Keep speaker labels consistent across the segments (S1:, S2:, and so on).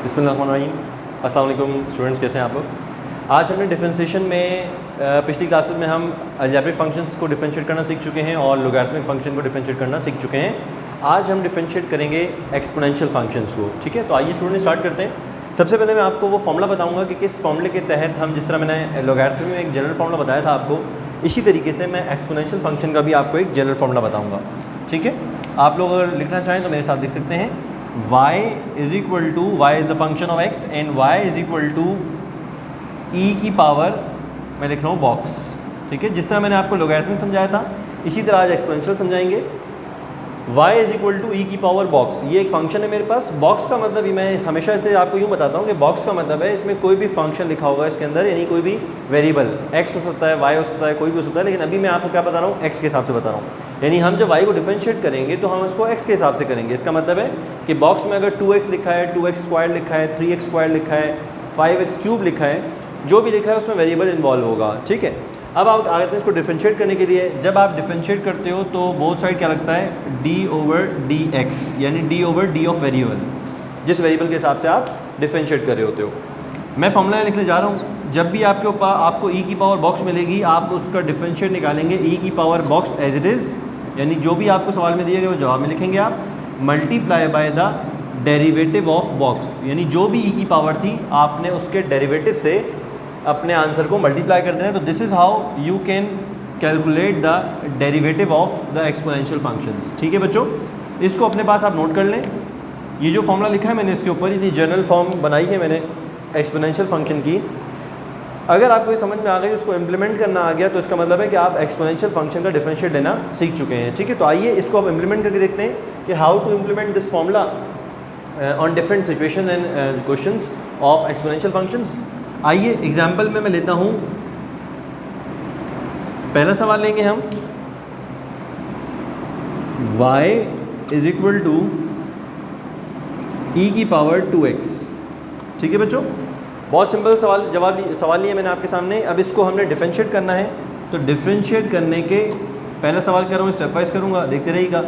S1: बिस्मिल्लाहिर्रहमानिर्रहीम। अस्सलाम वालेकुम स्टूडेंट्स, कैसे हैं आप लोग। आज हमने डिफरेंशिएशन में पिछली क्लासेस में हम अलजेब्रिक फंक्शंस को डिफरेंशिएट करना सीख चुके हैं और लोगैरिथमिक फंक्शन को डिफरेंशिएट करना सीख चुके हैं। आज हम डिफरेंशिएट करेंगे एक्सपोनेंशियल फंक्शंस को। ठीक है, तो आइए स्टूडेंट स्टार्ट करते हैं। सबसे पहले मैं आपको वो फॉर्मूला बताऊंगा कि किस फॉर्मूले के तहत हम, जिस तरह मैंने लोगैरिथम में एक जनरल फार्मूला बताया था आपको, इसी तरीके से मैं एक्सपोनेंशियल फंक्शन का भी आपको एक जनरल फार्मूला बताऊँगा। ठीक है, आप लोग अगर लिखना चाहें तो मेरे साथ लिख सकते हैं y is equal to, y is the function of x and y is equal to e की पावर, मैं लिख रहा हूँ बॉक्स। ठीक है, जिस तरह मैंने आपको लोगैरिथमिक समझाया था इसी तरह आज एक्सपोनेंशियल समझाएंगे। y is equal to E की पावर बॉक्स, ये एक फंक्शन है मेरे पास। बॉक्स का मतलब ही मैं हमेशा से आपको यूँ बताता हूँ कि बॉक्स का मतलब है इसमें कोई भी फंक्शन लिखा होगा इसके अंदर, यानी कोई भी वेरिएबल x हो सकता है, y हो सकता है, कोई भी हो सकता है, लेकिन अभी मैं आपको क्या बता रहा हूँ, x के हिसाब से बता रहा हूँ। यानी हम जब y को डिफरेंशिएट करेंगे तो हम उसको x के हिसाब से करेंगे। इसका मतलब है कि बॉक्स में अगर 2x लिखा है, 2x स्क्वायर लिखा है, 3x स्क्वायर लिखा है, 5x क्यूब लिखा है, जो भी लिखा है उसमें वेरिएबल इन्वॉल्व होगा। ठीक है, अब आप आते हैं इसको डिफरेंशिएट करने के लिए। जब आप डिफरेंशिएट करते हो तो बोथ साइड क्या लगता है, d/dx, यानी d/d ऑफ वेरिएबल, जिस वेरिएबल के हिसाब से आप डिफरेंशिएट कर रहे होते हो। मैं फॉर्मूला लिखने जा रहा हूँ। जब भी आपके ऊपर आपको e की पावर बॉक्स मिलेगी, आप उसका डिफरेंशिएट निकालेंगे e की power box as it is, यानी जो भी आपको सवाल में दिया गया वो जवाब में लिखेंगे आप, multiply by the derivative of box, यानी जो भी e की पावर थी आपने उसके डेरिवेटिव से अपने आंसर को मल्टीप्लाई कर देना है। तो this is how you can calculate the derivative of the exponential functions. ठीक है बच्चों, इसको अपने पास आप नोट कर लें। ये जो फॉर्मूला लिखा है मैंने इसके ऊपर ही जनरल फॉर्म बनाई है मैंने एक्सपोनेंशियल फंक्शन की। अगर आपको ये समझ में आ गई, उसको इम्प्लीमेंट करना आ गया, तो इसका मतलब है कि आप एक्सपोनेंशियल फंक्शन का डिफरेंशिएट लेना सीख चुके हैं। ठीक है, तो आइए इसको आप इम्प्लीमेंट करके देखते हैं कि how to implement this formula on different situation and questions of exponential functions. आइए एग्जाम्पल में मैं लेता हूँ, पहला सवाल लेंगे हम, y is equal to e की पावर 2x। ठीक है बच्चों, बहुत सिंपल सवाल लिया मैंने आपके सामने। अब इसको हमने डिफरेंशिएट करना है, तो डिफरेंशिएट करने के पहला सवाल कर रहा हूँ, स्टेप वाइज करूँगा, देखते रहिएगा।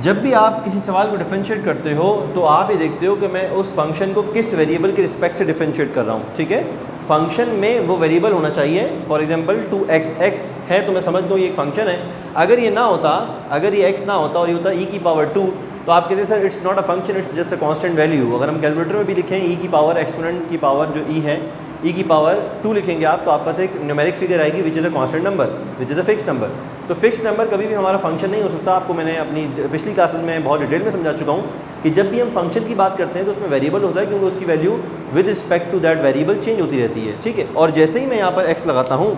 S1: जब भी आप किसी सवाल को डिफरेंशिएट करते हो तो आप ये देखते हो कि मैं उस फंक्शन को किस वेरिएबल के रिस्पेक्ट से डिफरेंशिएट कर रहा हूँ। ठीक है, फंक्शन में वो वेरिएबल होना चाहिए। फॉर एग्जांपल 2x है तो मैं समझ दूँ ये एक फंक्शन है। अगर ये ना होता, अगर ये x ना होता और ये होता e की पावर 2, तो आप कहते हैं sir it's not a function, it's just a constant value. अगर हम कैलकुलेटर में भी लिखें e की पावर, एक्सपोनेंट की पावर जो e है, e की पावर 2 लिखेंगे आप, तो आपके पास एक न्यूमेरिक फिगर आएगी which is a constant number, which is a fix number. तो फिक्स नंबर कभी भी हमारा फंक्शन नहीं हो सकता। आपको मैंने अपनी पिछली क्लासेस में बहुत डिटेल में समझा चुका हूँ कि जब भी हम फंक्शन की बात करते हैं तो उसमें वेरिएबल होता है, क्योंकि उसकी value with respect to that variable change होती रहती है। ठीक है, और जैसे ही मैं यहाँ पर x लगाता हूँ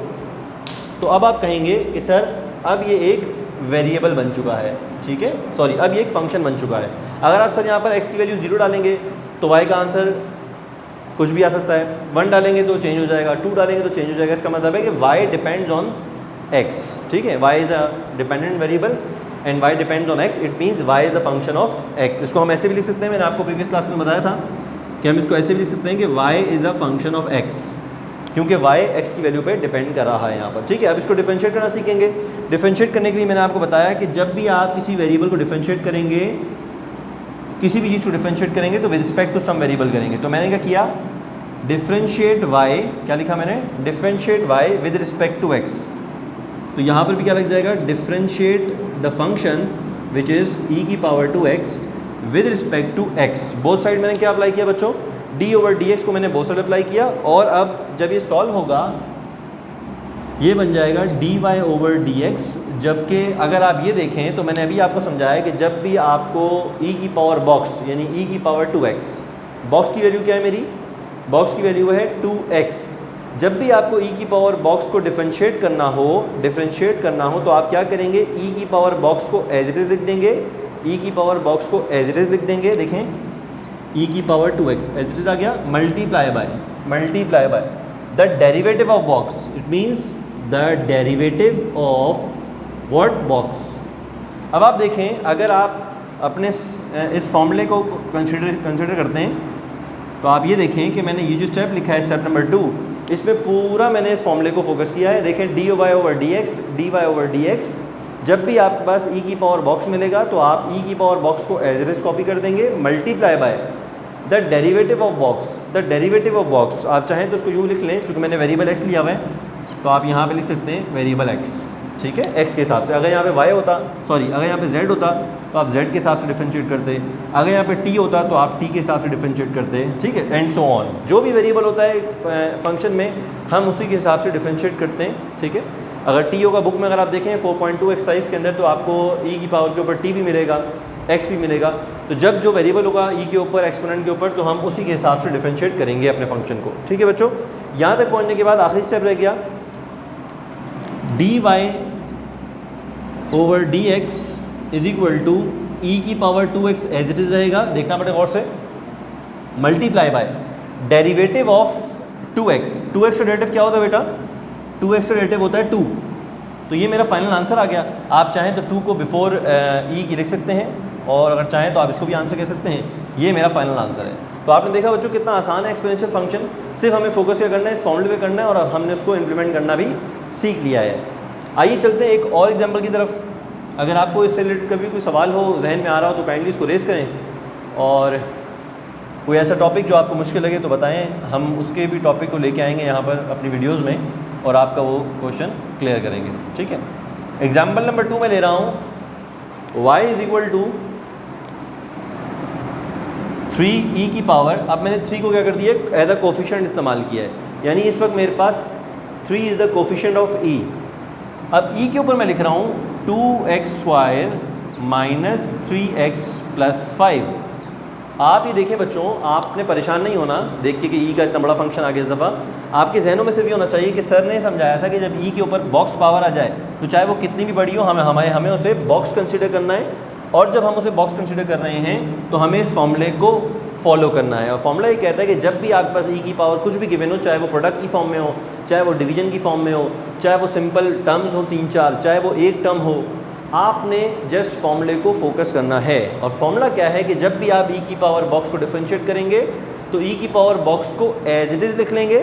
S1: तो अब आप कहेंगे कि सर अब ये एक वेरिएबल बन चुका है। ठीक है, सॉरी, अब ये एक फंक्शन बन चुका है। अगर आप सर यहाँ पर x की वैल्यू 0 डालेंगे तो y का आंसर कुछ भी आ सकता है, 1 डालेंगे तो चेंज हो जाएगा, 2 डालेंगे तो चेंज हो जाएगा। इसका मतलब है कि y डिपेंड्स ऑन x। ठीक है, y is a dependent variable and y depends on x, it means y is the function of x। इसको हम ऐसे भी लिख सकते हैं, मैंने आपको प्रीवियस क्लास में बताया था कि हम इसको ऐसे भी लिख सकते हैं कि y is a function of x, क्योंकि y x की वैल्यू पे डिपेंड कर रहा है यहाँ पर। ठीक है, अब इसको डिफरेंशिएट करना सीखेंगे। डिफरेंशिएट करने के लिए मैंने आपको बताया कि जब भी आप किसी वेरिएबल को डिफरेंशिएट करेंगे, किसी भी चीज़ को डिफरेंशिएट करेंगे तो with respect to some variable करेंगे। तो मैंने क्या किया, डिफरेंशिएट y, क्या लिखा मैंने, differentiate y with respect to x। तो यहाँ पर भी क्या लग जाएगा, differentiate the function which is e की power 2x with respect to x। Both side मैंने क्या अप्लाई किया बच्चों, d/dx को मैंने बोथ साइड अप्लाई किया, और अब जब ये सॉल्व होगा ये बन जाएगा dy/dx। जबकि अगर आप ये देखें तो मैंने अभी आपको समझाया कि जब भी आपको e की पावर बॉक्स, यानी e की पावर 2x, बॉक्स की वैल्यू क्या है मेरी, बॉक्स की वैल्यू है 2x। जब भी आपको e की पावर बॉक्स को डिफरेंशिएट करना हो तो आप क्या करेंगे, e की पावर बॉक्स को एज इट इज़ लिख देंगे, e की पावर बॉक्स को एज इट इज़ लिख देंगे। देखें e की power 2x as it is आ गया, multiply by the derivative of box, it means the derivative of what, box. अब आप देखें, अगर आप अपने इस फॉर्मूले को कंसिडर करते हैं तो आप ये देखें कि मैंने ये जो स्टेप लिखा है, स्टेप नंबर 2, इसमें पूरा मैंने इस फॉर्मूले को फोकस किया है। देखें dy/dx, जब भी आपके पास e की पावर बॉक्स मिलेगा तो आप e की पावर बॉक्स को एज इट इज़ कॉपी कर देंगे, multiply by the derivative of box, the derivative of box आप चाहें तो इसको यूँ लिख लें, चूँकि मैंने वेरिएबल एक्स लिया हुआ है तो आप यहाँ पे लिख सकते हैं वेरिएबल एक्स, ठीक है, एक्स के हिसाब से। अगर यहाँ पे वाई होता, सॉरी अगर यहाँ पे जेड होता तो आप जेड के हिसाब से डिफरेंशिएट करते, अगर यहाँ पे टी होता तो आप टी के हिसाब से डिफरेंशिएट करते, ठीक है, एंड सो ऑन। जो भी वेरिएबल होता है फंक्शन में हम उसी के हिसाब से डिफरेंशिएट करते हैं, ठीक है। अगर टी होगा, बुक में अगर आप देखें 4.2 एक्सरसाइज के अंदर, तो आपको ई की पावर के ऊपर टी भी मिलेगा, एक्स भी मिलेगा। तो जब जो वेरिएबल होगा ई के ऊपर, एक्सपोनेंट के ऊपर, तो हम उसी के हिसाब से डिफरेंशिएट करेंगे अपने फंक्शन को, ठीक है बच्चों। यहाँ तक पहुँचने के बाद आखिरी स्टेप रह गया D Y over D X is equal to E की power 2x as it is रहेगा, देखना पड़ेगा गौर से, multiply by derivative of 2x। 2x का डेरिवेटिव क्या होता है बेटा? 2x का डेरिवेटिव होता है 2। तो ये मेरा फाइनल आंसर आ गया। आप चाहें तो 2 को बिफोर ई की लिख सकते हैं, और अगर चाहें तो आप इसको भी आंसर कह सकते हैं। ये मेरा फाइनल आंसर है। तो आपने देखा बच्चों कितना आसान है एक्सपोनेंशियल फंक्शन, सिर्फ हमें फोकस क्या करना है, इस फॉर्मूले पे करना है, और अब हमने उसको इम्प्लीमेंट करना भी सीख लिया है। आइए चलते हैं एक और एग्जाम्पल की तरफ। अगर आपको इससे रिलेटेड कभी कोई सवाल हो, जहन में आ रहा हो, तो काइंडली इसको रेज़ करें, और कोई ऐसा टॉपिक जो आपको मुश्किल लगे तो बताएं, हम उसके भी टॉपिक को लेके आएंगे यहाँ पर अपनी वीडियोस में, और आपका वो क्वेश्चन क्लियर करेंगे, ठीक है। एग्जाम्पल नंबर 2 में ले रहा हूँ y is equal to 3e की पावर। अब मैंने 3 को क्या कर दिया, एज अ कोफिशिएंट इस्तेमाल किया है, यानी इस वक्त मेरे पास 3 is the coefficient of e। अब e के ऊपर मैं लिख रहा हूँ 2x² माइनस 3x प्लस 5। आप ये देखें बच्चों, आपने परेशान नहीं होना देख के कि ई का इतना बड़ा फंक्शन आ गया इस दफ़ा। आपके जहनों में सिर्फ ये होना चाहिए कि सर ने समझाया था कि जब ई के ऊपर बॉक्स पावर आ जाए तो चाहे वो कितनी भी बड़ी हो, हमें उसे बॉक्स कंसीडर करना है, और जब हम उसे बॉक्स कंसीडर कर रहे हैं तो हमें इस फॉर्मूले को फॉलो करना है। और फॉर्मूला ये कहता है कि जब भी आपके पास ई की पावर कुछ भी गिवन हो, चाहे वो प्रोडक्ट की फॉर्म में हो, चाहे वो डिवीजन की फॉर्म में हो, चाहे वो सिंपल टर्म्स हो 3-4, चाहे वो एक टर्म हो, आपने जस्ट फॉर्मूले को फोकस करना है। और फॉर्मूला क्या है कि जब भी आप ई की पावर बॉक्स को डिफरेंशिएट करेंगे तो ई की पावर बॉक्स को एज इट इज़ लिख लेंगे,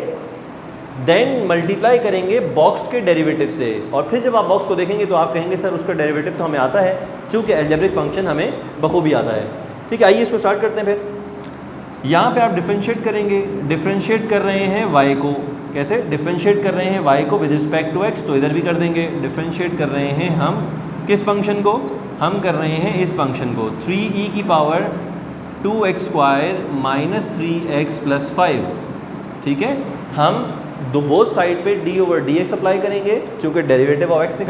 S1: देन मल्टीप्लाई करेंगे बॉक्स के डेरिवेटिव से, और फिर जब आप बॉक्स को देखेंगे तो आप कहेंगे सर उसका डेरिवेटिव तो हमें आता है, चूँकि अलजेब्रिक फंक्शन हमें बखूबी आता है। ठीक है, आइए इसको स्टार्ट करते हैं। फिर यहाँ पे आप डिफरेंशिएट करेंगे, डिफरेंशिएट कर रहे हैं y को, कैसे डिफरेंशिएट कर रहे हैं y को विद रिस्पेक्ट टू x, तो इधर भी कर देंगे। डिफरेंशिएट कर रहे हैं हम किस फंक्शन को, हम कर रहे हैं इस फंक्शन को 3e की power 2x² minus 3x plus 5। ठीक है, हम बोथ साइड पे d ओवर dx अप्लाई करेंगे, चूँकि derivative of x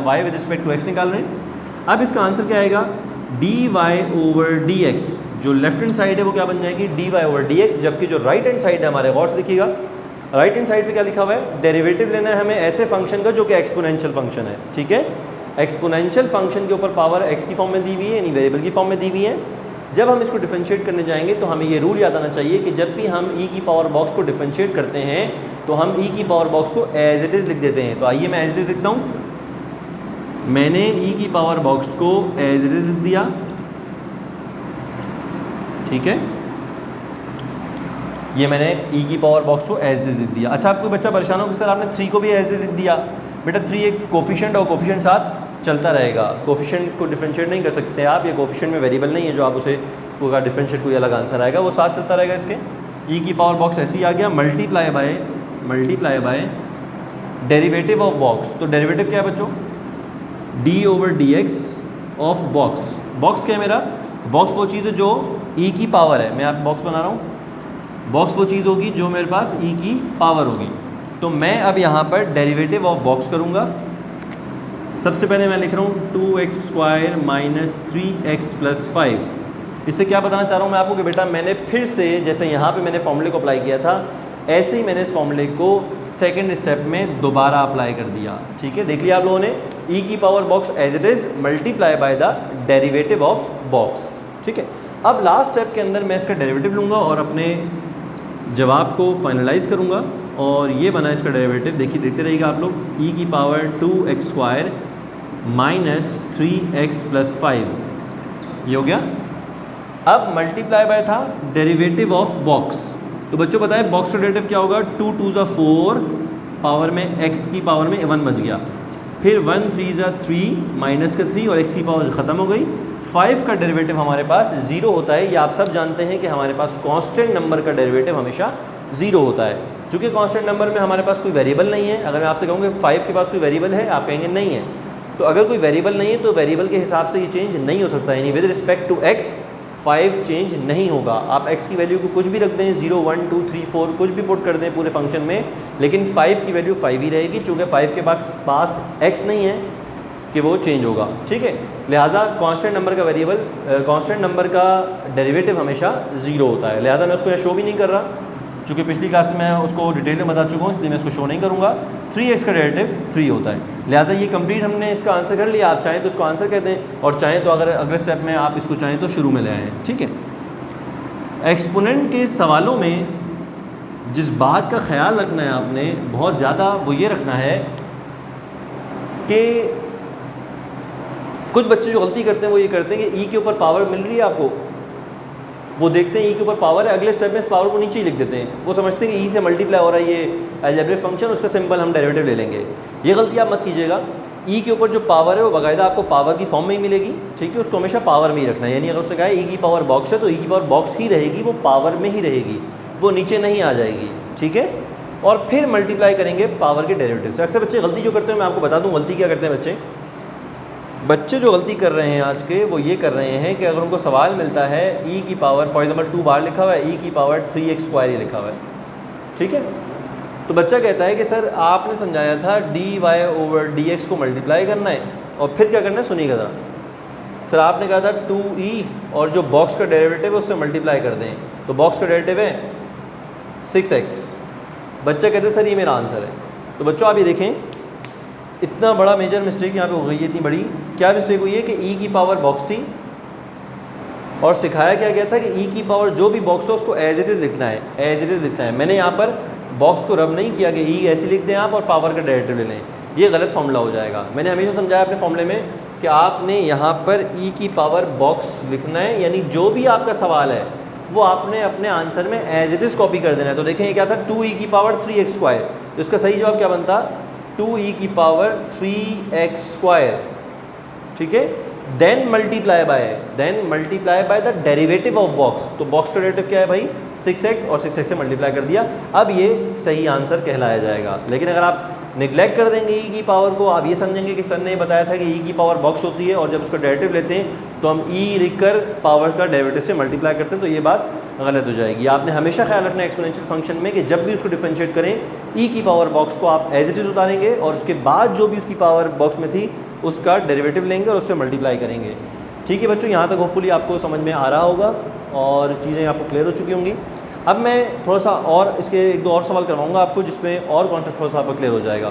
S1: y with respect to x निकाल रहे हैं। अब इसका आंसर क्या आएगा, dy ओवर dx। जो लेफ्ट हैंड साइड है वो क्या बन जाएगी, dy ओवर dx, जबकि जो राइट हैंड साइड है हमारे, गौर से देखिएगा राइट हैंड साइड पे क्या लिखा हुआ है, डेरिवेटिव लेना है हमें ऐसे फंक्शन का जो कि एक्सपोनेंशियल फंक्शन है। ठीक है, एक्सपोनेंशियल फंक्शन के ऊपर पावर x की फॉर्म में दी हुई है, यानी वेरिएबल की फॉर्म में दी हुई है। जब हम इसको डिफरेंशिएट करने जाएंगे तो हमें ये रूल याद आना चाहिए कि जब भी हम e की पावर बॉक्स को डिफरेंशिएट करते हैं तो हम e की पावर बॉक्स को एज इट इज़ लिख देते हैं। तो आइए मैं एज इट इज़ लिखता हूँ। मैंने e की पावर बॉक्स को एज इट इज़ लिख दिया, ठीक है, ये मैंने e की पावर बॉक्स को एज इट इज़ लिख दिया। अच्छा, आपको बच्चा परेशान हो कि सर आपने 3 को भी एज इट इज़ लिख दिया। बेटा 3 एक कोफिशिएंट और कोफिशिएंट साथ चलता रहेगा, कोफिशिएंट को डिफरेंशिएट नहीं कर सकते आप, ये कोफिशिएंट में वेरिएबल नहीं है जो आप उसे पूरा डिफरेंशिएट कोई अलग आंसर आएगा, वो साथ चलता रहेगा इसके। ई की पावर बॉक्स ऐसे ही आ गया, multiply bye derivative of box. तो डेरिवेटिव क्या है बच्चों, D over D x of box. Box क्या है मेरा, बॉक्स वो चीज़ है जो ई की पावर है, मैं आप बॉक्स बना रहा हूँ, बॉक्स वो चीज़ होगी जो मेरे पास ई की पावर होगी। तो मैं अब यहाँ पर डेरिवेटिव ऑफ बॉक्स करूँगा। सबसे पहले मैं लिख रहा हूँ 2x² माइनस 3x प्लस 5। इससे क्या बताना चाह रहा हूँ मैं आपको कि बेटा मैंने फिर से जैसे यहाँ पे मैंने फॉर्मूले को अप्लाई किया था, ऐसे ही मैंने इस फॉर्मूले को सेकंड स्टेप में दोबारा अप्लाई कर दिया। ठीक है, देख लिया आप लोगों ने, e की power box as it is multiply by the derivative of box. ठीक है, अब लास्ट स्टेप के अंदर मैं इसका डेरिवेटिव लूँगा और अपने जवाब को फाइनलाइज़ करूँगा, और ये बना इसका डेरिवेटिव। देखिए, देखते रहिएगा आप लोग, e की power 2x² minus 3x plus 5, ये हो गया। अब मल्टीप्लाई बाय था डेरिवेटिव ऑफ बॉक्स। तो बच्चों बताएं बॉक्स का डेरिवेटिव क्या होगा, 2 2 4, पावर में x की पावर में 1 बच गया, फिर 1 3 ज़ा 3 माइनस का 3 और x की पावर ख़त्म हो गई। 5 का डेरिवेटिव हमारे पास 0 होता है। ये आप सब जानते हैं कि हमारे पास कांस्टेंट नंबर का डेरिवेटिव हमेशा 0 होता है। चूँकि कांस्टेंट नंबर में हमारे पास कोई वेरिएबल नहीं है, अगर मैं आपसे कहूँ कि 5 के पास कोई वेरिएबल है, आप कहेंगे नहीं है। तो अगर कोई वेरिएबल नहीं है तो वेरिएबल के हिसाब से ये चेंज नहीं हो सकता, यानी with respect to x 5 change नहीं होगा। आप x की वैल्यू को कुछ भी रख दें, 0 1 2 3 4 कुछ भी पुट कर दें पूरे फंक्शन में, लेकिन 5 की वैल्यू 5 ही रहेगी, चूँकि 5 के पास x नहीं है कि वो चेंज होगा। ठीक है, लिहाजा कांस्टेंट नंबर का वेरिएबल कांस्टेंट नंबर का डेरिवेटिव हमेशा 0 होता है। लिहाजा मैं उसको यहाँ शो भी नहीं कर रहा, चूँकि पिछली क्लास में मैं उसको डिटेल में बता चुका हूँ, इसलिए मैं इसको शो नहीं करूँगा। 3x का डेरिवेटिव 3 होता है। लिहाजा ये कंप्लीट हमने इसका आंसर कर लिया। आप चाहें तो इसको आंसर कहते हैं, और चाहें तो अगर अगले स्टेप में आप इसको चाहें तो शुरू में ले आएँ। ठीक है, एक्सपोनेंट के सवालों में जिस बात का ख्याल रखना है आपने बहुत ज़्यादा, वो ये रखना है कि कुछ बच्चे जो गलती करते हैं वो ये करते हैं कि ई के ऊपर पावर मिल रही है आपको, वो देखते हैं ई के ऊपर पावर है, अगले स्टेप में इस पावर को नीचे ही लिख देते हैं। वो समझते हैं कि ई से मल्टीप्लाई हो रहा है, ये अलजेब्रिक फंक्शन, उसका सिंपल हम डेरिवेटिव ले लेंगे। ये गलती आप मत कीजिएगा। ई के ऊपर जो पावर है वो बाकायदा आपको पावर की फॉर्म में ही मिलेगी। ठीक है, उसको हमेशा पावर में ही रखना है, यानी अगर उसने कहा ई की पावर बॉक्स है तो ई की पावर बॉक्स ही रहेगी, वो पावर में ही रहेगी, वो नीचे नहीं आ जाएगी। ठीक है, और फिर मल्टीप्लाई करेंगे पावर के डेरिवेटिव से। अक्सर बच्चे गलती जो करते हैं, मैं आपको बता दूँ गलती क्या करते हैं बच्चे जो गलती कर रहे हैं आज के, वो ये कर रहे हैं कि अगर उनको सवाल मिलता है ई की पावर, फॉर एग्जांपल 2 बार लिखा हुआ है, ई की पावर 3x² ये लिखा हुआ है। ठीक है, तो बच्चा कहता है कि सर आपने समझाया था dy/dx को मल्टीप्लाई करना है और फिर क्या करना है, सुनिएगा ज़रा। सर आपने कहा था 2e और जो बॉक्स का डेरिवेटिव है उससे मल्टीप्लाई कर दें, तो बॉक्स का डेरिवेटिव है 6x। बच्चा कहते हैं सर ये मेरा आंसर है। तो बच्चों आप ये देखें, इतना बड़ा मेजर मिस्टेक यहाँ पे हो गई है। इतनी बड़ी क्या मिस्टेक हुई है कि ई की पावर बॉक्स थी और सिखाया क्या गया था कि ई की पावर जो भी बॉक्स हो उसको एज इट इज़ लिखना है, एज इट इज़ लिखना है। मैंने यहाँ पर बॉक्स को रब नहीं किया कि ई ऐसे लिख दें आप और पावर का डेरिवेटिव ले लें, ये गलत फॉर्मूला हो जाएगा। मैंने हमेशा समझाया अपने फॉर्मूले में कि आपने यहाँ पर ई की पावर बॉक्स लिखना है, यानी जो भी आपका सवाल है वो आपने अपने आंसर में एज इट इज़ कॉपी कर देना है। तो देखें ये क्या था, 2e की पावर 3x², तो इसका सही जवाब क्या बनता, 2e की पावर 3x²। ठीक है, then multiply by the derivative of box. तो बॉक्स का डेरिवेटिव क्या है भाई, 6x, और 6x से मल्टीप्लाई कर दिया। अब ये सही आंसर कहलाया जाएगा। लेकिन अगर आप निगलेक्ट कर देंगे ई की पावर को, आप ये समझेंगे कि सर ने बताया था कि ई की पावर बॉक्स होती है और जब उसका डेरिवेटिव लेते हैं तो हम ई लिख कर पावर का डेरिवेटिव से मल्टीप्लाई करते हैं, तो ये बात गलत हो जाएगी। आपने हमेशा ख्याल रखना है एक्सपोनेंशियल फंक्शन में कि जब भी उसको डिफरेंशिएट करें, ई की पावर बॉक्स को आप एज इट इज़ उतारेंगे और उसके बाद जो भी उसकी पावर बॉक्स में थी उसका डेरिवेटिव लेंगे और उससे मल्टीप्लाई करेंगे। ठीक है बच्चों, यहाँ तक होपफुली आपको समझ में आ रहा होगा और चीज़ें आपको क्लियर हो चुकी होंगी। अब मैं थोड़ा सा और इसके 1-2 और सवाल करवाऊँगा आपको, जिसमें और कॉन्सेप्ट थोड़ा सा आपका क्लियर हो जाएगा।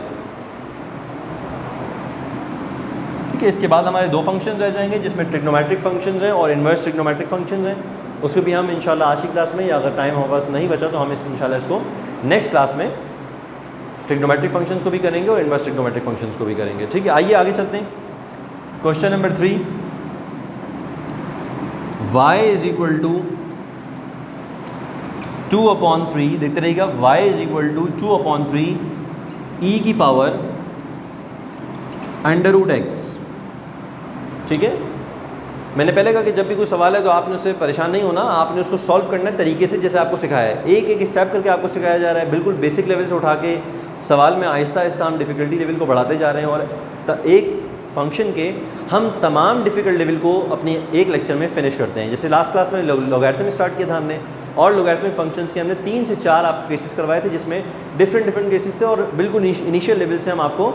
S1: ठीक है, इसके बाद हमारे 2 फंक्शंस रह जाएंगे, जिसमें ट्रिग्नोमेट्रिक फंक्शंस हैं और इन्वर्स ट्रिग्नोमेट्रिक फंक्शंस हैं। उसको भी हम इंशाल्लाह आज की क्लास में, या अगर टाइम होगा नहीं बचा तो हम इंशाल्लाह इसको नेक्स्ट क्लास में ट्रिग्नोमेट्रिक फंक्शंस को भी करेंगे और इन्वर्स ट्रिग्नोमेट्रिक फंक्शंस को भी करेंगे। ठीक है, आइए आगे चलते हैं। क्वेश्चन नंबर 3, y = 2/3, देखते रहिएगा, y = 2/3 e की पावर √x। ठीक है, मैंने पहले कहा कि जब भी कोई सवाल है तो आपने उससे परेशान नहीं होना, आपने उसको सॉल्व करना है तरीके से जैसे आपको सिखाया है। एक एक स्टेप करके आपको सिखाया जा रहा है, बिल्कुल बेसिक लेवल से उठा के सवाल में आहिस्ता आहिस्ता हम डिफ़िकल्टी लेवल को बढ़ाते जा रहे हैं और एक फंक्शन के हम तमाम डिफ़िकल्ट लेवल को अपनी एक लेक्चर में फिनिश करते हैं। जैसे लास्ट क्लास में लॉगरिथम स्टार्ट किया था हमने, और लॉगरिथमिक फंक्शंस के हमने 3 से 4 आपको केसेस करवाए थे, जिसमें डिफरेंट केसेस थे और बिल्कुल इनिशियल लेवल से हम आपको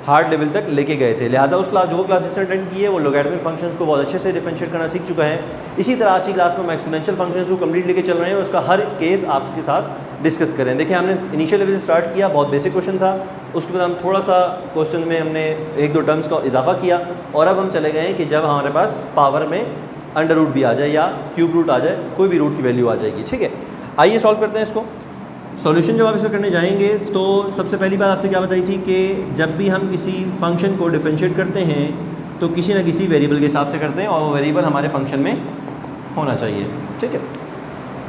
S1: हार्ड लेवल तक लेके गए थे। लिहाजा उस क्लास जो क्लास जिसने अटेंड की है वो लॉगरिथमिक फंक्शंस को बहुत अच्छे से डिफरेंशिएट करना सीख चुका है। इसी तरह आज की क्लास में हम एक्सपोनेंशियल फंक्शंस को कंप्लीट लेके चल रहे हैं, उसका हर केस आपके साथ डिस्कस करें। देखिए, हमने इनिशियल लेवल से स्टार्ट किया, बहुत बेसिक क्वेश्चन था, उसके बाद हम थोड़ा सा क्वेश्चन में हमने 1-2 टर्म्स का इजाफा किया और अब हम चले गए हैं कि जब हमारे पास पावर में अंडर रूट भी आ जाए या क्यूब रूट आ जाए, कोई भी रूट की वैल्यू आ जाएगी। ठीक है, आइए सॉल्व करते हैं इसको। सॉल्यूशन जब आप इसका करने जाएंगे तो सबसे पहली बात आपसे क्या बताई थी कि जब भी हम किसी फंक्शन को डिफरेंशिएट करते हैं तो किसी न किसी वेरिएबल के हिसाब से करते हैं और वो वेरिएबल हमारे फंक्शन में होना चाहिए। ठीक है,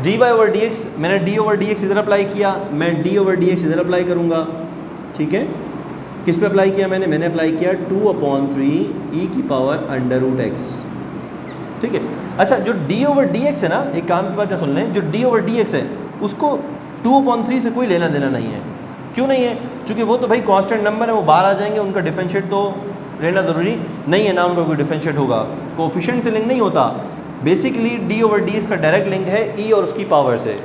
S1: dy/dx, मैंने d/dx इधर अप्लाई किया, मैं d/dx इधर अप्लाई करूँगा। ठीक है, किस पे अप्लाई किया मैंने अप्लाई किया 2/3 e की पावर √x, ठीक है। अच्छा, जो d/dx है ना, एक काम की बात क्या सुन लें, जो d/dx है उसको 2/3 से कोई लेना देना नहीं है। क्यों नहीं है? क्योंकि वो तो भाई कांस्टेंट नंबर है, वो बाहर आ जाएंगे, उनका डिफरेंशिएट तो लेना ज़रूरी नहीं है ना, उनका कोई डिफरेंशिएट होगा, कोफिशिएंट से लिंक नहीं होता। बेसिकली d/dx का डायरेक्ट लिंक है e और उसकी पावर से।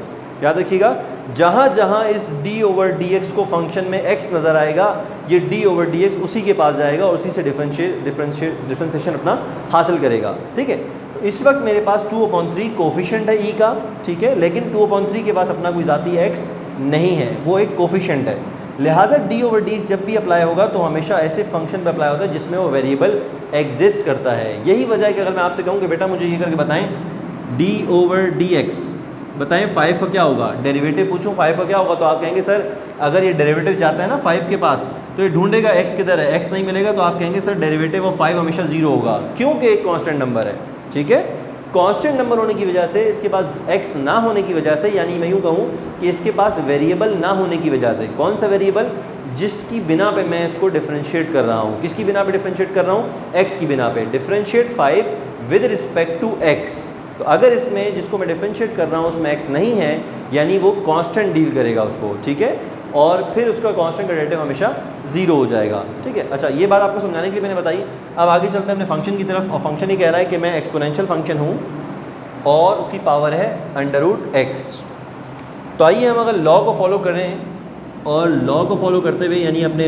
S1: याद रखिएगा, जहाँ जहाँ इस d/dx को फंक्शन में x नज़र आएगा, ये d/dx उसी के पास जाएगा और उसी से डिफरेंशिएशन अपना हासिल करेगा, ठीक है। इस वक्त मेरे पास 2/3 कोफिशिएंट है e का, ठीक है, लेकिन 2/3 के पास अपना कोई ज़ाती x नहीं है, वो एक कोफिशिएंट है। लिहाजा d/dx जब भी अप्लाई होगा तो हमेशा ऐसे फंक्शन पर अप्लाई होता है जिसमें वो वेरिएबल एग्जिस्ट करता है। यही वजह है कि अगर मैं आपसे कहूँ कि बेटा मुझे ये करके बताएं d/dx, बताएं 5 का क्या होगा, डेरिवेटिव पूछूं 5 का क्या होगा, तो आप कहेंगे सर अगर ये डेरिवेटिव जाता है ना 5 के पास तो ये ढूंढेगा x किधर है, x नहीं मिलेगा तो आप कहेंगे सर डेरिवेटिव ऑफ 5 हमेशा 0 होगा, क्योंकि एक कांस्टेंट नंबर है, ठीक है। कांस्टेंट नंबर होने की वजह से, इसके पास x ना होने की वजह से, यानी मैं यूँ कहूँ कि इसके पास वेरिएबल ना होने की वजह से, कौन सा वेरिएबल, जिसकी बिना पे मैं इसको डिफरेंशिएट कर रहा हूँ, किसकी बिना पे डिफरेंशिएट कर रहा हूँ, x की बिना पे, differentiate 5 with respect to x। तो अगर इसमें जिसको मैं डिफरेंशिएट कर रहा हूँ उसमें x नहीं है, यानी वो कांस्टेंट डील करेगा उसको, ठीक है, और फिर उसका कांस्टेंट का डेरिवेटिव हमेशा 0 हो जाएगा, ठीक है। अच्छा, ये बात आपको समझाने के लिए मैंने बताई। अब आगे चलते हैं अपने फंक्शन की तरफ, और फंक्शन ही कह रहा है कि मैं एक्सपोनेंशियल फंक्शन हूँ और उसकी पावर है √x। तो आइए हम अगर लॉ को फॉलो करें, और लॉ को फॉलो करते हुए यानी अपने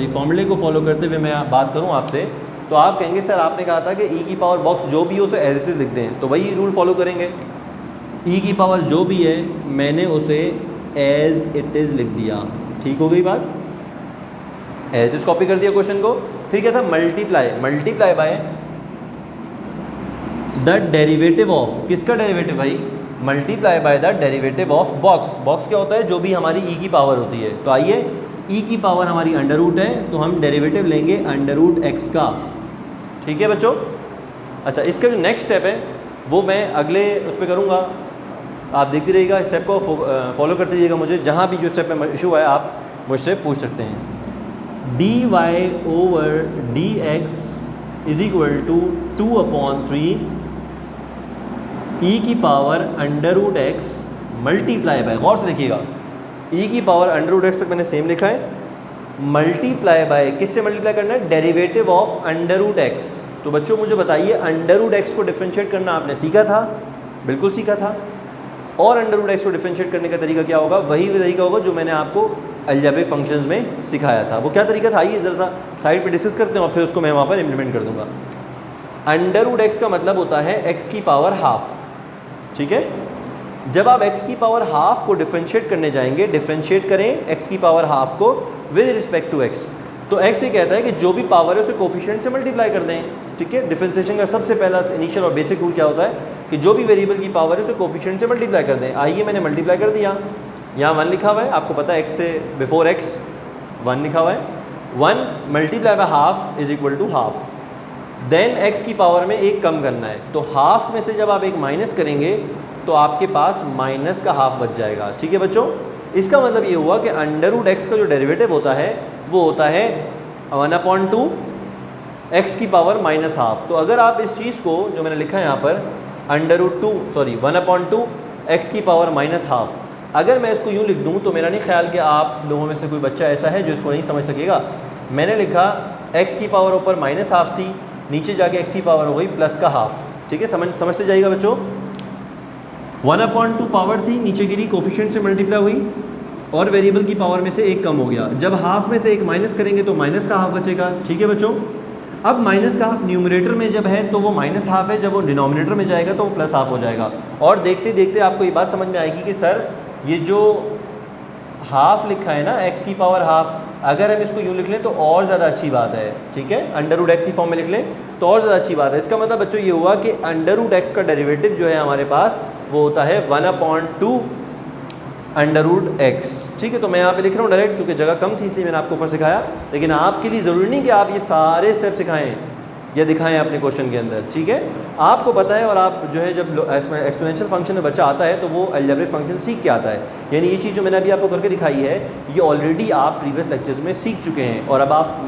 S1: फॉर्मूले को फॉलो करते हुए मैं बात करूँ आपसे, तो आप कहेंगे सर आपने कहा था कि e की पावर बॉक्स जो भी हो उसे एज इट इज़ लिख दें, तो वही रूल फॉलो करेंगे। e की पावर जो भी है मैंने उसे एज इट इज़ लिख दिया, ठीक हो गई बात, एज इज कॉपी कर दिया क्वेश्चन को। फिर क्या था, multiply by the derivative of, किसका डेरिवेटिव भाई, multiply by the derivative of box. Box क्या होता है, जो भी हमारी e की पावर होती है। तो आइए, e की पावर हमारी √ है, तो हम डेरिवेटिव लेंगे √x का, ठीक है बच्चों। अच्छा, इसका जो नेक्स्ट स्टेप है वो मैं अगले उस पर करूँगा, आप देखते रहिएगा, स्टेप को फॉलो करते रहिएगा। मुझे जहाँ भी जो स्टेप में इशू है आप मुझसे पूछ सकते हैं। dy/dx = 2/3 e की पावर √x मल्टीप्लाई बाय, गौर से देखिएगा, e की पावर √x तक मैंने सेम लिखा है, मल्टीप्लाई बाय, किससे मल्टीप्लाई करना है, डेरिवेटिव ऑफ √x। तो बच्चों मुझे बताइए, √x को डिफरेंशिएट करना आपने सीखा था, बिल्कुल सीखा था, और √x को डिफरेंशिएट करने का तरीका क्या होगा, वही तरीका होगा जो मैंने आपको अलजेब्रिक फंक्शंस में सिखाया था। वो क्या तरीका था, आइए ज़रा सा साइड पे डिस्कस करते हैं और फिर उसको मैं वहाँ पर इम्प्लीमेंट कर दूँगा। √x का मतलब होता है x की पावर हाफ, ठीक है। जब आप x की पावर हाफ को डिफरेंशिएट करने जाएंगे, डिफरेंशिएट करें x की पावर हाफ को विद रिस्पेक्ट टू x, तो x ये कहता है कि जो भी पावर है उसे कोफिशिएंट से मल्टीप्लाई कर दें, ठीक है। डिफरेंशिएशन का सबसे पहला इनिशियल और बेसिक रूल क्या होता है कि जो भी वेरिएबल की पावर है उसे कोफिशिएंट से मल्टीप्लाई कर दें। आइए, मैंने मल्टीप्लाई कर दिया, यहाँ 1 लिखा हुआ है, आपको पता है x से बिफोर x 1 लिखा हुआ है, 1 multiply by half = half. Then x की पावर में एक कम करना है, तो हाफ में से जब आप एक माइनस करेंगे तो आपके पास माइनस का हाफ बच जाएगा, ठीक है बच्चों। इसका मतलब ये हुआ कि √x का जो डेरिवेटिव होता है वो होता है 1/2 x की पावर -हाफ। तो अगर आप इस चीज़ को जो मैंने लिखा है यहाँ पर 1/2 x की पावर -हाफ, अगर मैं इसको यूँ लिख दूँ तो मेरा नहीं ख्याल कि आप लोगों में से कोई बच्चा ऐसा है जो इसको नहीं समझ सकेगा। मैंने लिखा x की पावर ऊपर -हाफ थी, नीचे जाके x की पावर हो गई प्लस का हाफ, ठीक है, समझते जाइएगा बच्चों। 1/2 पावर थी, नीचे गिरी, कोफिशिएंट से मल्टीप्लाई हुई और वेरिएबल की पावर में से एक कम हो गया। जब हाफ में से एक माइनस करेंगे तो माइनस का हाफ बचेगा, ठीक है बच्चों। अब माइनस का हाफ न्यूमरेटर में जब है तो वो -हाफ है, जब वो डिनोमिनेटर में जाएगा तो वो +हाफ हो जाएगा। और देखते देखते आपको ये बात समझ में आएगी कि सर ये जो हाफ लिखा है ना x की पावर हाफ, अगर हम इसको यूँ लिख लें तो और ज़्यादा अच्छी बात है, ठीक है, √x की फॉर्म में लिख लें तो और ज़्यादा अच्छी बात है। इसका मतलब बच्चों ये हुआ कि √x का डेरिवेटिव जो है हमारे पास वो होता है 1/2 √x, ठीक है। तो मैं यहाँ पे लिख रहा हूँ डायरेक्ट, चूँकि जगह कम थी इसलिए मैंने आपको ऊपर सिखाया, लेकिन आपके लिए ज़रूरी नहीं कि आप ये सारे स्टेप सिखाएँ, या दिखाएं अपने क्वेश्चन के अंदर, ठीक है। आपको पता है और आप जो है जब एक्सपोनेंशियल फंक्शन में बच्चा आता है तो वो अलजेब्रिक फंक्शन सीख के आता है, यानी ये चीज़ जो मैंने अभी आपको करके दिखाई है ये ऑलरेडी आप प्रीवियस लेक्चर्स में सीख चुके हैं और अब आप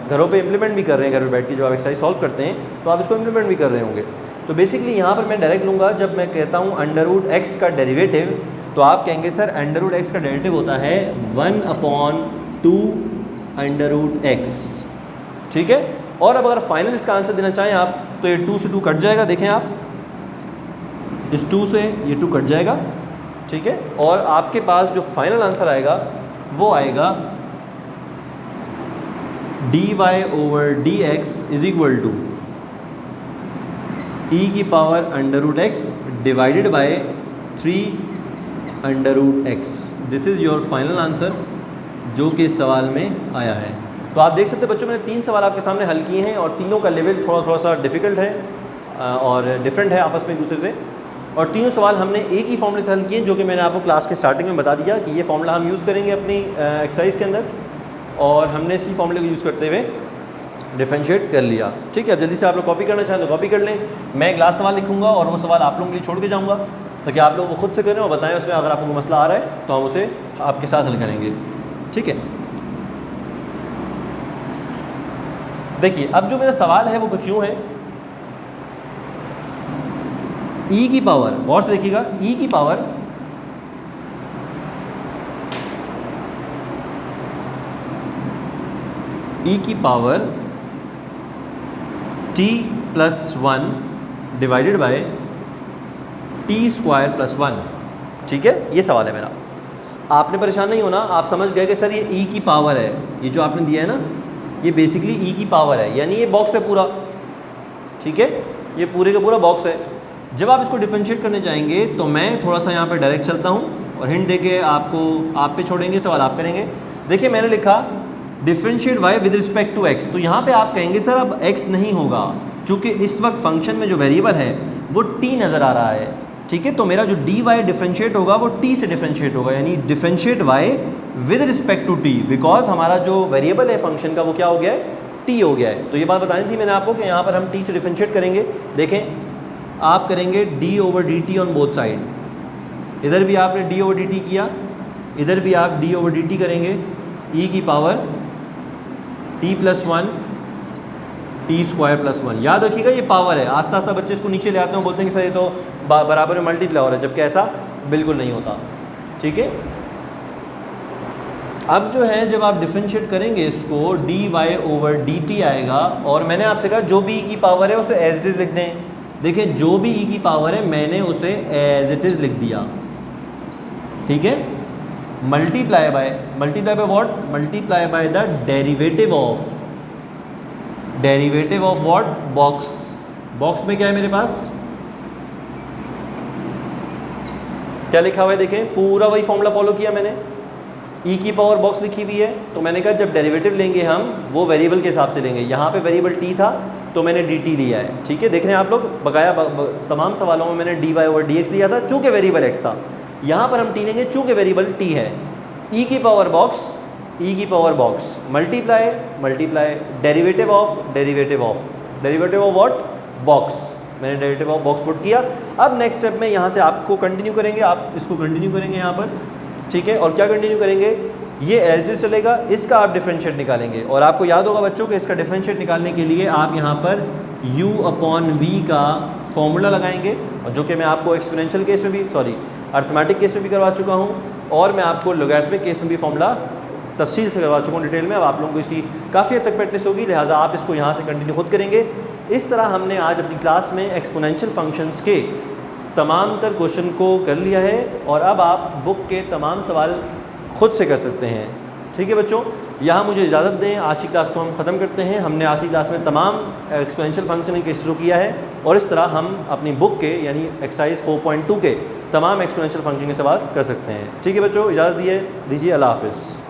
S1: घरों पे इम्प्लीमेंट भी कर रहे हैं। घर पे बैठ के जब आप एक्सरसाइज सॉल्व करते हैं तो आप इसको इम्प्लीमेंट भी कर रहे होंगे। तो बेसिकली यहाँ पर मैं डायरेक्ट लूँगा, जब मैं कहता हूँ √x का डेरिवेटिव तो आप कहेंगे सर √x का डेरिवेटिव होता है 1/2 √x, ठीक है। और अब अगर फाइनल इसका आंसर देना चाहें आप तो ये 2 से 2 कट जाएगा, देखें आप इस 2 से ये 2 कट जाएगा, ठीक है। और आपके पास जो फाइनल आंसर आएगा वो आएगा dy/dx is equal to e⁻√x divided by 3√x। This is your final answer जो कि इस सवाल में आया है। तो आप देख सकते हैं बच्चों, मैंने 3 सवाल आपके सामने हल किए हैं और तीनों का लेवल थोड़ा सा डिफ़िकल्ट है और डिफरेंट है आपस में एक दूसरे से। और तीनों सवाल हमने एक ही फॉर्मूले से हल किए जो कि मैंने आपको क्लास के स्टार्टिंग में बता दिया कि ये फॉर्मूला हम यूज़ करेंगे अपनी एक्सरसाइज के अंदर, और हमने इसी फॉर्मूले को यूज़ करते हुए डिफरेंशिएट कर लिया, ठीक है। अब जल्दी से आप लोग कॉपी करना चाहें तो कॉपी कर लें। मैं एक लास्ट सवाल लिखूँगा और वो सवाल आप लोगों के लिए छोड़ के जाऊँगा ताकि आप लोग वो खुद से करें और बताएं उसमें अगर आपको कोई मसला आ रहा है तो हम उसे आपके साथ हल करेंगे, ठीक है। देखिए अब जो मेरा सवाल है वो कुछ यूँ है, e की पावर, गौर से देखिएगा, e की power t+1 divided by t² + 1, ठीक है। ये सवाल है मेरा। आपने परेशान नहीं होना, आप समझ गए कि सर ये e की पावर है, ये जो आपने दिया है ना ये बेसिकली e की पावर है, यानी ये बॉक्स है पूरा, ठीक है, ये पूरे का पूरा बॉक्स है। जब आप इसको डिफरेंशिएट करने जाएंगे तो मैं थोड़ा सा यहाँ पे डायरेक्ट चलता हूँ और हिंट देके आपको आप पे छोड़ेंगे, सवाल आप करेंगे। देखिए मैंने लिखा differentiate y with respect to x, तो यहाँ पे आप कहेंगे सर अब x नहीं होगा क्योंकि इस वक्त फंक्शन में जो वेरिएबल है वो t नज़र आ रहा है, ठीक है। तो मेरा जो dy डिफरेंशिएट होगा वो t से डिफरेंशिएट होगा, यानी differentiate y with respect to t, because हमारा जो वेरिएबल है फंक्शन का वो क्या हो गया है, t हो गया है। तो ये बात बतानी थी मैंने आपको कि यहाँ पर हम t से डिफरेंशिएट करेंगे। देखें आप करेंगे d/dt ऑन बोथ साइड, इधर भी आपने d/dt किया, इधर भी आप d/dt करेंगे, e की पावर t+1 t² + 1। याद रखिएगा ये पावर है, आस्ता आस्ता बच्चे इसको नीचे ले आते हैं, बोलते हैं कि सर ये तो बराबर में मल्टीप्लाई हो रहा है, जबकि ऐसा बिल्कुल नहीं होता, ठीक है। अब जो है जब आप डिफरेंशिएट करेंगे इसको dy/dt आएगा, और मैंने आपसे कहा जो भी e की पावर है उसे एज इट इज़ लिख दें। देखिए जो भी e की पावर है मैंने उसे एज इट इज़ लिख दिया, ठीक है। Multiply by what, multiply by the derivative of what, box में क्या है मेरे पास, क्या लिखा हुआ है, देखें पूरा वही फॉर्मूला फॉलो किया मैंने। e की पावर बॉक्स लिखी हुई है, तो मैंने कहा जब डेरिवेटिव लेंगे हम वो वेरिएबल के हिसाब से लेंगे। यहाँ पे वेरिएबल t था तो मैंने dt लिया है, ठीक है। देख रहे हैं आप लोग, बकाया तमाम सवालों में मैंने dy/dx लिया था चूँकि वेरिएबल x था। यहाँ पर हम t लेंगे चूँकि वेरिएबल t है। e की power box multiply derivative of what, box, मैंने डेरिवेटिव ऑफ बॉक्स पुट किया। अब नेक्स्ट स्टेप में यहाँ से आपको कंटिन्यू करेंगे, आप इसको कंटिन्यू करेंगे यहाँ पर, ठीक है। और क्या कंटिन्यू करेंगे, ये एज इज चलेगा, इसका आप डिफरेंशिएट निकालेंगे। और आपको याद होगा बच्चों कि इसका डिफरेंशिएट निकालने के लिए आप यहाँ पर u/v का फॉर्मूला लगाएंगे, और जो कि मैं आपको एक्सपोनेंशियल केस में भी अर्थमेटिक केस में भी करवा चुका हूँ, और मैं आपको लॉगरिथमिक केस में भी फॉर्मूला तफसील से करवा चुका हूँ डिटेल में। अब आप लोगों को इसकी काफ़ी हद तक प्रैक्टिस होगी, लिहाजा आप इसको यहाँ से कंटिन्यू खुद करेंगे। इस तरह हमने आज अपनी क्लास में एक्सपोनेंशियल फंक्शंस के तमाम तर क्वेश्चन को कर लिया है, और अब आप बुक के तमाम सवाल खुद से कर सकते हैं, ठीक है बच्चों। यहाँ मुझे इजाज़त दें, आज की क्लास को हम ख़त्म करते हैं। हमने आज की क्लास में तमाम एक्सपोनेंशियल फंक्शन केसेस को किया है, और इस तरह हम अपनी बुक के यानी एक्सरसाइज 4.2 के तमाम एक्सपोनेंशियल फंक्शन के सवाल कर सकते हैं, ठीक है बच्चों। इजाज़त दीजिए, अल्लाह हाफ़िज़।